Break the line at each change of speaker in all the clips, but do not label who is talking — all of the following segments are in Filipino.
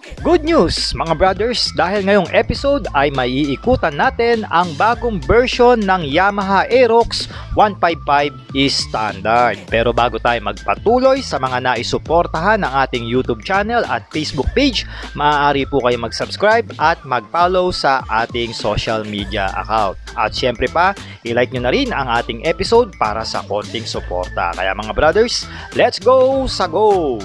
Good news mga brothers, dahil ngayong episode ay maiikutan natin ang bagong version ng Yamaha Aerox 155 Standard. Pero bago tayo magpatuloy sa mga naisuportahan ng ating YouTube channel at Facebook page, maaari po kayo mag-subscribe at mag-follow sa ating social media account. At syempre pa, i-like nyo na rin ang ating episode para sa konting suporta. Kaya mga brothers, let's go sa go!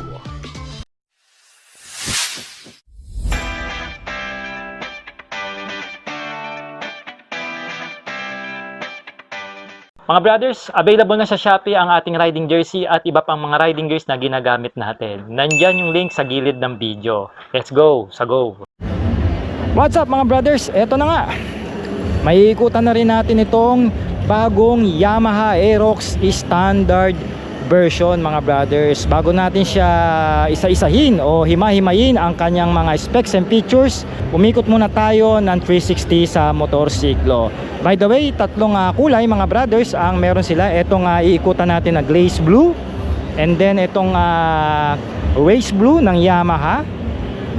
Mga brothers, available na sa Shopee ang ating riding jersey at iba pang mga riding gears na ginagamit natin. Nandyan yung link sa gilid ng video. Let's go! Sa go! What's up mga brothers? Eto na nga. Maiikutan na rin natin itong bagong Yamaha Aerox Standard version mga brothers. Bago natin siya isa-isahin o hima-himayin ang kanyang mga specs and features, umikot muna tayo ng 360 sa motorsiklo. By the way, tatlong kulay mga brothers ang meron sila. Itong iikutan natin na glaze blue, and then itong race blue ng Yamaha,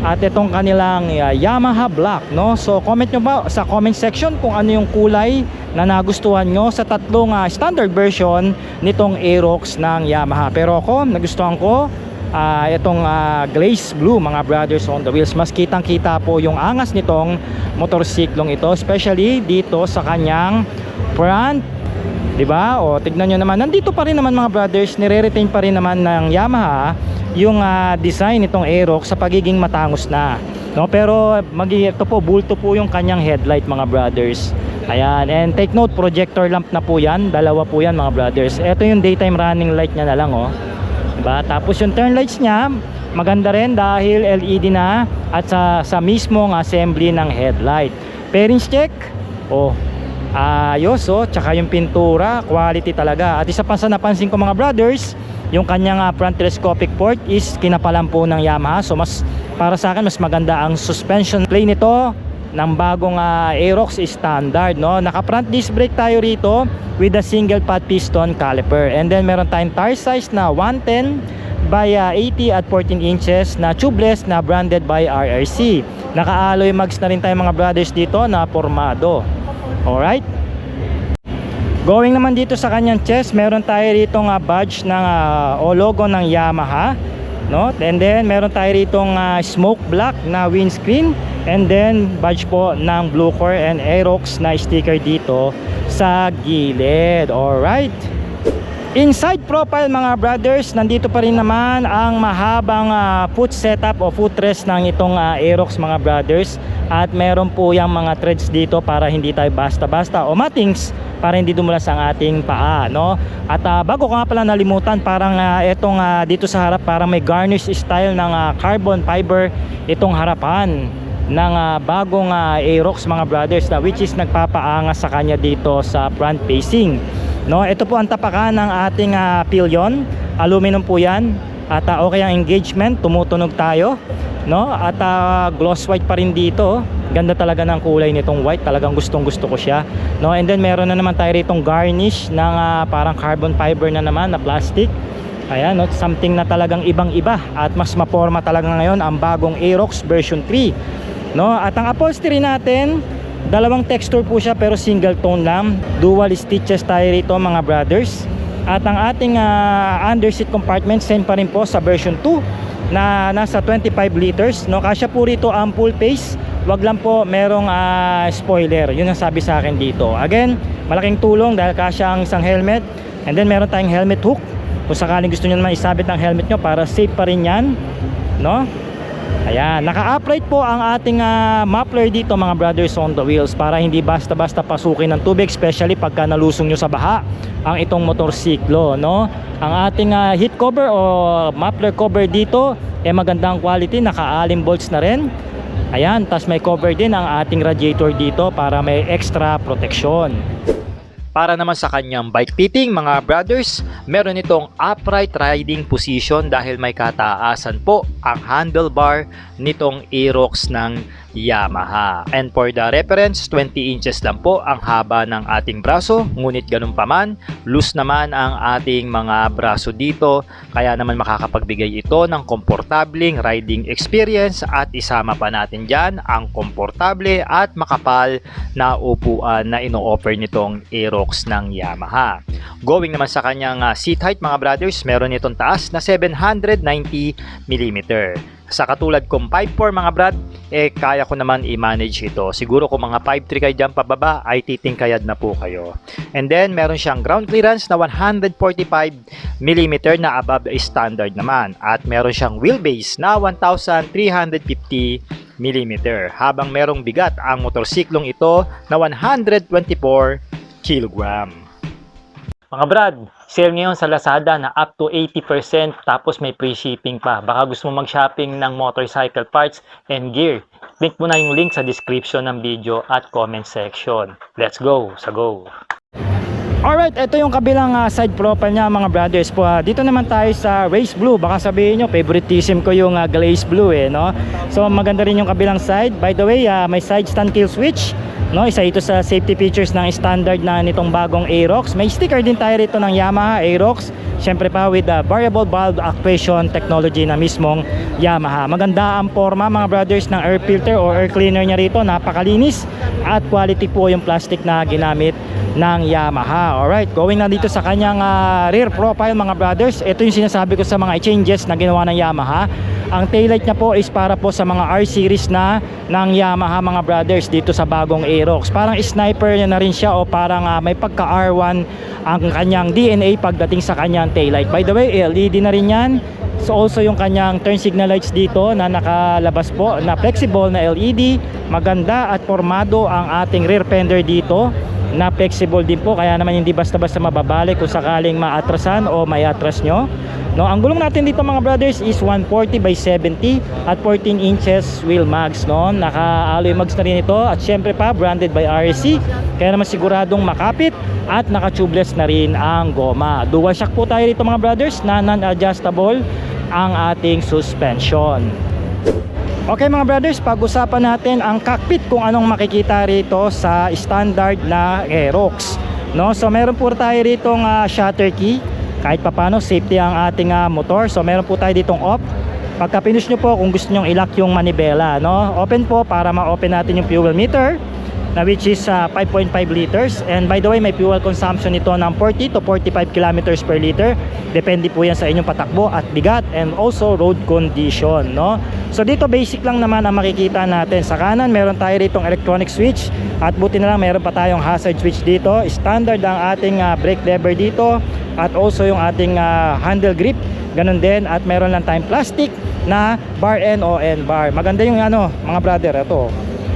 at itong kanilang Yamaha black, no? So comment nyo ba sa comment section kung ano yung kulay na nagustuhan nyo sa tatlong standard version nitong Aerox ng Yamaha. Pero ako, nagustuhan ko itong glaze blue mga brothers on the wheels. Mas kitang kita po yung angas nitong motorsiklong ito, especially dito sa kanyang front, diba? O tignan nyo naman, nandito pa rin naman mga brothers, nire-retain pa rin naman ng Yamaha yung design nitong Aerox sa pagiging matangos na, no? Pero ito po, bulto po yung kanyang headlight mga brothers. Ayan, and take note, projector lamp na po yan, dalawa po yan mga brothers. Ito yung daytime running light nya na lang, oh, diba? Tapos yung turn lights nya maganda rin dahil LED na at sa mismong assembly ng headlight. Pairings check, oh, ayos, oh, tsaka yung pintura, quality talaga. At isa pa sa napansin ko mga brothers, yung kanyang front telescopic port is kinapalan po ng Yamaha. So mas, para sa akin, mas maganda ang suspension play nito ng bagong Aerox Standard, no? Naka front disc brake tayo rito with a single pad piston caliper, and then meron tayong tire size na 110 by 80 at 14 inches na tubeless na branded by RRC. Naka-alloy mags na rin tayo mga brothers dito na formado. Alright, going naman dito sa kanyang chest, meron tayo rito badge ng o logo ng Yamaha, no? And then meron tayo rito smoke black na windscreen, and then badge po ng Bluecor and Aerox na sticker dito sa gilid. Alright, inside profile mga brothers, nandito pa rin naman ang mahabang foot setup o footrest ng itong Aerox mga brothers. At meron po yung mga threads dito para hindi tayo basta-basta o matings, para hindi dumulas ang ating paa, no? At bago ko nga pala nalimutan, parang itong dito sa harap parang may garnish style ng carbon fiber itong harapan ng bagong Aerox mga brothers, na which is nagpapaangas sa kanya dito sa front facing, no? Ito po ang tapakan ng ating pillion, aluminum po yan. At okay ang engagement, tumutunog tayo, no? At gloss white pa rin dito. Ganda talaga ng kulay nitong white, talagang gustong gusto ko siya, no? And then meron na naman tayo ritong garnish ng parang carbon fiber na naman na plastic. Ayan, no? Something na talagang ibang iba at mas maporma talaga ngayon ang bagong Aerox version 3, no? At ang upholstery natin, dalawang texture po siya pero single tone lang. Dual stitches tayo rito mga brothers. At ang ating underseat compartment, same pa rin po sa version 2 na nasa 25 liters, no? Kasya po rito ang full face, wag lang po merong spoiler, yun ang sabi sa akin dito. Again, malaking tulong dahil kasya ang isang helmet, and then meron tayong helmet hook kung sakaling gusto nyo naman isabit ang helmet nyo para safe pa rin yan, no? Ayan, naka-upright po ang ating muffler dito mga brothers on the wheels, para hindi basta-basta pasukin ng tubig, especially pagka nalusong nyo sa baha ang itong motorsiklo, no? Ang ating heat cover o muffler cover dito magandang quality, naka-alum bolts na rin. Ayan, tas may cover din ang ating radiator dito para may extra protection. Para naman sa kanyang bike fitting mga brothers, meron itong upright riding position dahil may kataasan po ang handlebar nitong Aerox ng Yamaha. And for the reference, 20 inches lang po ang haba ng ating braso, ngunit ganun pa man, loose naman ang ating mga braso dito, kaya naman makakapagbigay ito ng komportableng riding experience at isama pa natin dyan ang komportable at makapal na upuan na ino-offer nitong Aerox ng Yamaha. Going naman sa kanyang seat height mga brothers, meron itong taas na 790 mm. Sa katulad kong 5'4 mga brad, kaya ko naman i-manage ito. Siguro kung mga 5'3 kayo dyan pababa, ay titingkayad na po kayo. And then, meron siyang ground clearance na 145 mm na above standard naman. At meron siyang wheelbase na 1,350 mm. Habang merong bigat ang motorsiklong ito na 124 kg. Mga brad, sale ngayon sa Lazada na up to 80% tapos may free shipping pa. Baka gusto mo mag-shopping ng motorcycle parts and gear. Link mo na yung link sa description ng video at comment section. Let's go sa go! Alright, ito yung kabilang side profile niya mga brothers po. Dito naman tayo sa Race Blue. Baka sabihin nyo, favoritism ko yung Glaze Blue no? So maganda rin yung kabilang side. By the way, may side stand kill switch. No, isa ito sa safety features ng standard na nitong bagong Aerox. May sticker din tayo rito ng Yamaha Aerox. Siyempre pa with variable valve actuation technology na mismong Yamaha. Maganda ang forma mga brothers ng air filter o air cleaner niya rito. Napakalinis at quality po yung plastic na ginamit ng Yamaha. Alright, going na dito sa kanyang rear profile mga brothers. Ito yung sinasabi ko sa mga changes na ginawa ng Yamaha. Ang taillight niya po is para po sa mga R series na ng Yamaha mga brothers dito sa bagong Aerox. Parang sniper na rin siya o parang may pagka R1 ang kanyang DNA pagdating sa kanyang taillight. By the way, LED na rin yan. So also yung kanyang turn signal lights dito na nakalabas po na flexible na LED. Maganda at formado ang ating rear fender dito na flexible din po, kaya naman hindi basta-basta mababalik kung sakaling maatrasan o may atras nyo. No, ang gulong natin dito mga brothers is 140 by 70 at 14 inches wheel mags. No? Naka-alloy mags na rin ito at syempre pa branded by RSC, kaya naman siguradong makapit at naka-tubeless na rin ang goma. Dual shock po tayo dito mga brothers na non-adjustable ang ating suspension. Okay mga brothers, pag-usapan natin ang cockpit kung anong makikita rito sa standard na Aerox. No? So meron po tayo ritong shutter key. Kahit papano safety ang ating motor. So meron po tayo ditong off. Pagka pinush nyo po kung gusto nyo i-lock yung manibela, no? Open po para ma-open natin yung fuel meter na which is 5.5 liters. And by the way, may fuel consumption ito ng 40 to 45 kilometers per liter. Depende po yan sa inyong patakbo at bigat and also road condition, no? So dito basic lang naman ang makikita natin. Sa kanan meron tayo ditong electronic switch at buti na lang meron pa tayong hazard switch dito. Standard ang ating brake lever dito at also yung ating handle grip. Ganun din at meron lang tayong plastic na bar N o N bar. Maganda yung mga brother, ito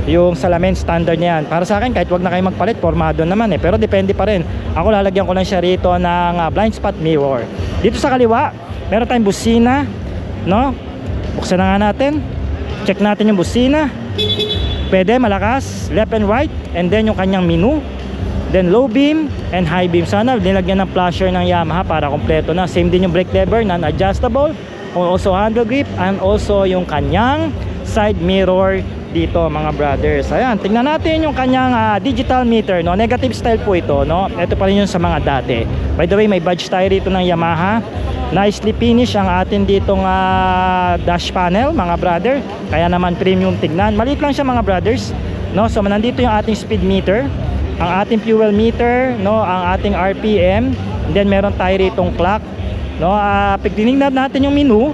yung salamin standard niya yan. Para sa akin kahit wag na kayo magpalit, formado naman pero depende pa rin. Ako lalagyan ko lang siya rito ng blind spot mirror. Dito sa kaliwa meron tayong busina, no? Buksan na nga natin, check natin yung busina. Pwede malakas, left and right, and then yung kanyang menu, then low beam and high beam. Sana nilagyan ng flasher ng Yamaha para kompleto na. Same din yung brake lever, non-adjustable, also handle grip, and also yung kanyang side mirror dito mga brothers. Ayan, tingnan natin yung kanyang digital meter, no? Negative style po ito, no? Ito pa rin yung sa mga dati. By the way, may badge tayo rito ng Yamaha. Nicely finish ang atin ditong dash panel mga brother. Kaya naman premium tignan. Maliit lang siya mga brothers, no? So nandito yung ating speed meter, ang ating fuel meter, no? Ang ating RPM, and then meron tayo ritong clock, no? Pag tinignan natin yung menu,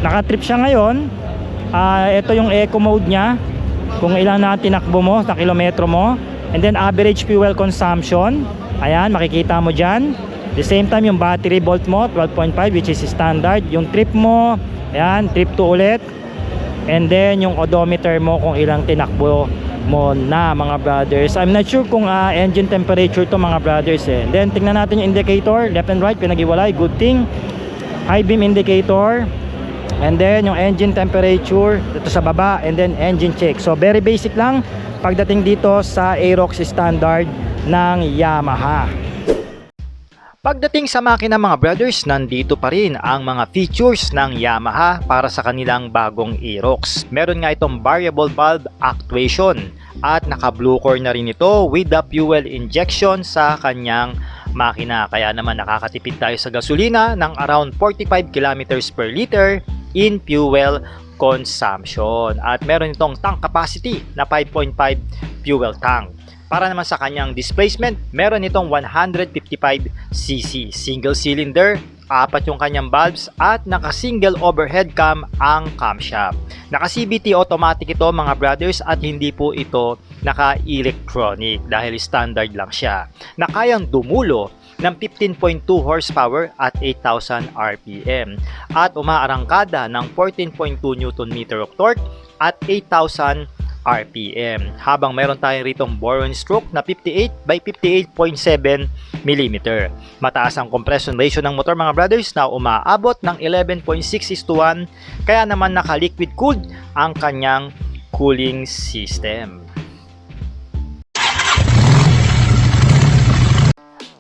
naka-trip siya ngayon. Ito yung eco mode nya, kung ilan na tinakbo mo sa kilometro mo, and then average fuel consumption, ayan makikita mo dyan. The same time yung battery volt mo 12.5 which is standard, yung trip mo, ayan trip 2 ulit, and then yung odometer mo kung ilang tinakbo mo na mga brothers. I'm not sure kung engine temperature to mga brothers And then tingnan natin yung indicator, left and right pinag-iwalay, good thing. High beam indicator, and then yung engine temperature dito sa baba, and then engine check. So very basic lang pagdating dito sa Aerox standard ng Yamaha. Pagdating sa makina mga brothers, nandito pa rin ang mga features ng Yamaha para sa kanilang bagong Aerox. Meron nga itong variable valve actuation at naka blue core na rin ito with the fuel injection sa kanyang makina. Kaya naman nakakatipid tayo sa gasolina ng around 45 kilometers per liter in fuel consumption. At meron itong tank capacity na 5.5 fuel tank. Para naman sa kanyang displacement, meron itong 155cc single cylinder, 4 yung kanyang valves at naka-single overhead cam ang camshaft. Naka-CVT automatic ito mga brothers at hindi po ito naka-electronic dahil standard lang siya. Na kayang dumulo ng 15.2 horsepower at 8,000 RPM at umaarangkada ng 14.2 Nm of torque at 8,000 RPM. Habang meron tayo ritong bore and stroke na 58 by 58.7 mm. Mataas ang compression ratio ng motor mga brothers na umaabot ng 11.6:1, kaya naman naka-liquid cooled ang kanyang cooling system.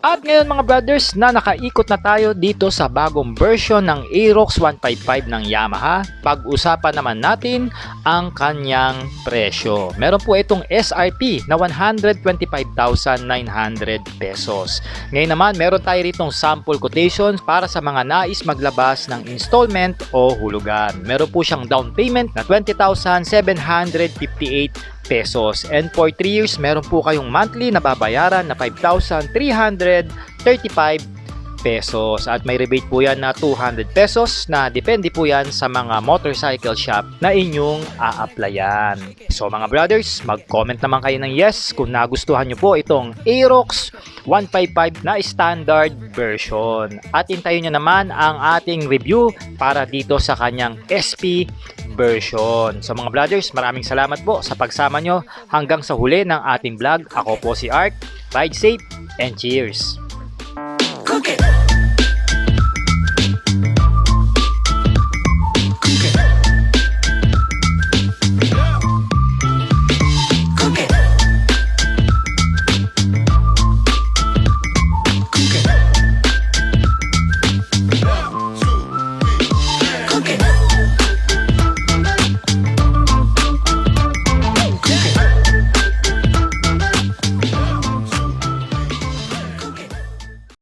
At ngayon mga brothers na nakaikot na tayo dito sa bagong version ng Aerox 155 ng Yamaha, pag-usapan naman natin ang kanyang presyo. Meron po itong SRP na 125,900 pesos. Ngayon naman meron tayo ritong sample quotations para sa mga nais maglabas ng installment o hulugan. Meron po siyang down payment na 20,758 pesos. And for 3 years, meron po kayong monthly na babayaran na 5,335 pesos. At may rebate po yan na 200 pesos na depende po yan sa mga motorcycle shop na inyong a-applyan. So mga brothers, mag-comment naman kayo ng yes kung nagustuhan nyo po itong Aerox 155 na standard version. At hintayin nyo naman ang ating review para dito sa kanyang SP version. So mga brothers, maraming salamat po sa pagsama nyo hanggang sa huli ng ating vlog. Ako po si Ark. Ride safe and cheers!
Cook it!